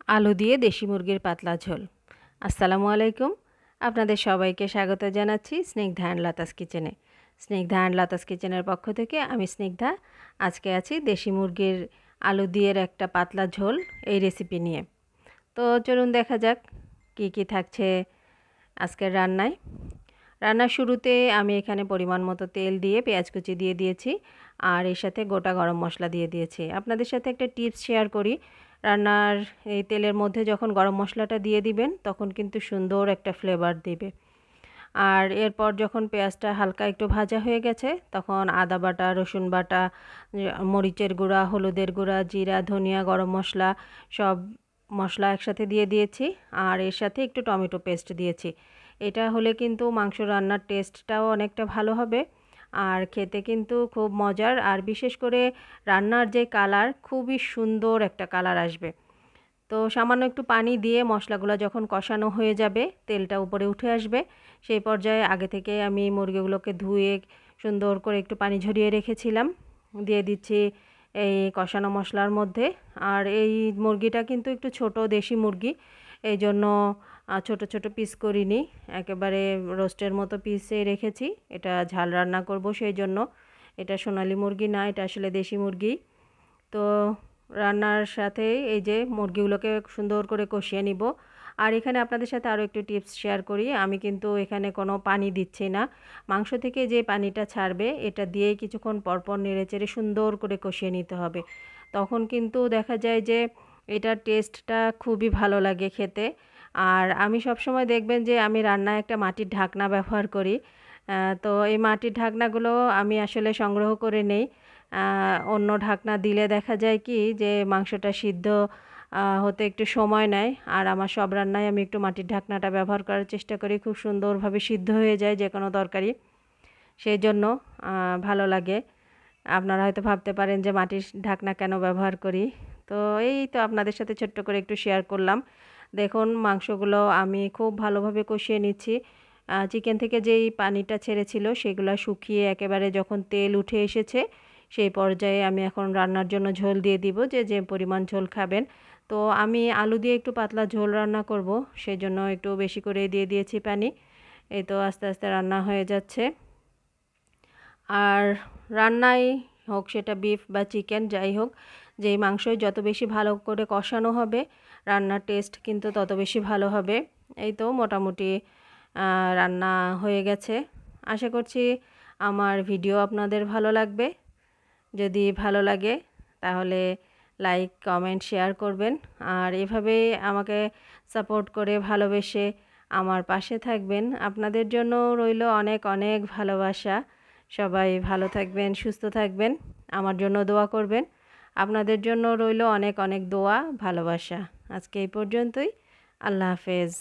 আলু দিয়ে দেশি মুরগির পাতলা ঝোল। আসসালামু আলাইকুম। আপনাদের সবাইকে স্বাগত জানাচ্ছি স্নিগ্ধা অ্যান্ড লতাস কিচেনে। স্নিগ্ধা অ্যান্ড লতাস কিচেনের পক্ষ থেকে আমি স্নিগ্ধা। আজকে আছি দেশি মুরগির আলু দিয়ে একটা পাতলা ঝোল এই রেসিপি নিয়ে। তো চলুন দেখা যাক কি কি থাকছে আজকের রান্নায়। রান্নার শুরুতে আমি এখানে পরিমাণ মতো তেল দিয়ে পেঁয়াজ কুচি দিয়ে দিয়েছি, আর এর সাথে গোটা গরম মশলা দিয়ে দিয়েছি। আপনাদের সাথে একটা টিপস শেয়ার করি, রান্নার এই তেলের মধ্যে যখন গরম মশলাটা দিয়ে দিবেন তখন কিন্তু সুন্দর একটা ফ্লেভার দিবে। আর এরপর যখন পেঁয়াজটা হালকা একটু ভাজা হয়ে গেছে তখন আদা বাটা, রসুন বাটা, মরিচের গুঁড়া, হলুদের গুঁড়া, জিরা, ধনিয়া, গরম মশলা সব মশলা একসাথে দিয়ে দিয়েছি, আর এর সাথে একটু টমেটো পেস্ট দিয়েছি। এটা হলে কিন্তু মাংস রান্নার টেস্টটাও অনেকটা ভালো হবে, আর খেতে কিন্তু খুব মজার, আর বিশেষ করে রান্নার যে কালার, খুবই সুন্দর একটা কালার আসবে। তো সামান্য একটু পানি দিয়ে মশলাগুলো যখন কষানো হয়ে যাবে, তেলটা উপরে উঠে আসবে, সেই পর্যায়ে আগে থেকে আমি মুরগিগুলোকে ধুয়ে সুন্দর করে একটু পানি ঝরিয়ে রেখেছিলাম, দিয়ে দিচ্ছি এই কষানো মশলার মধ্যে। আর এই মুরগিটা কিন্তু একটু ছোট দেশি মুরগি, এই জন্য ছোট ছোট পিস করিনি, একেবারে রোস্টের মতো পিসে রেখেছি। এটা ঝাল রান্না করব, সেই জন্য। এটা সোনালী মুরগি না, এটা আসলে দেশি মুরগি। তো রান্নার সাথে এই যে মুরগিগুলোকে সুন্দর করে কষিয়ে নিব। আর এখানে আপনাদের সাথে আরও একটু টিপস শেয়ার করি, আমি কিন্তু এখানে কোনো পানি দিচ্ছি না। মাংস থেকে যে পানিটা ছাড়বে এটা দিয়ে কিছুক্ষণ পরপর নেড়েচেড়ে সুন্দর করে কষিয়ে নিতে হবে। তখন কিন্তু দেখা যায় যে এটার টেস্টটা খুবই ভালো লাগে খেতে। আর আমি সবসময় দেখবেন যে আমি রান্নায় একটা মাটির ঢাকনা ব্যবহার করি। তো এই মাটির ঢাকনাগুলো আমি আসলে সংগ্রহ করে নেই। অন্য ঢাকনা দিলে দেখা যায় কি যে মাংসটা সিদ্ধ হতে একটু সময় নেয়, আর আমার সব রান্নায় আমি একটু মাটির ঢাকনাটা ব্যবহার করার চেষ্টা করি, খুব সুন্দরভাবে সিদ্ধ হয়ে যায় যে কোনো তরকারি, সেই জন্য ভালো লাগে। আপনারা হয়তো ভাবতে পারেন যে মাটির ঢাকনা কেন ব্যবহার করি। তো এই তো আপনাদের সাথে ছোট্ট করে একটু শেয়ার করলাম। দেখুন মাংসগুলো আমি খুব ভালোভাবে কষিয়ে নিচ্ছি। চিকেন থেকে যেই পানিটা ছেড়েছিল সেগুলো শুকিয়ে একেবারে যখন তেল উঠে এসেছে, সেই পর্যায়ে আমি এখন রান্নার জন্য ঝোল দিয়ে দিব, যে যে পরিমাণ ঝোল খাবেন। তো আমি আলু দিয়ে একটু পাতলা ঝোল রান্না করব, সেই জন্য একটু বেশি করে দিয়ে দিয়েছি পানি। এই তো আস্তে আস্তে রান্না হয়ে যাচ্ছে। আর রান্নায় হোক সেটা বিফ বা চিকেন, যাই হোক, যেই মাংসই যত বেশি ভালো করে কষানো হবে রান্নার টেস্ট কিন্তু তত বেশি ভালো হবে। এই তো মোটামুটি রান্না হয়ে গেছে। আশা করছি আমার ভিডিও আপনাদের ভালো লাগবে। যদি ভালো লাগে তাহলে লাইক, কমেন্ট, শেয়ার করবেন। আর এভাবে আমাকে সাপোর্ট করে ভালোবেসে আমার পাশে থাকবেন। আপনাদের জন্য রইল অনেক অনেক ভালোবাসা। সবাই ভালো থাকবেন, সুস্থ থাকবেন, আমার জন্য দোয়া করবেন। আপনাদের জন্য রইল অনেক অনেক দোয়া, ভালোবাসা। আজকে এই পর্যন্তই। আল্লাহ হাফেজ।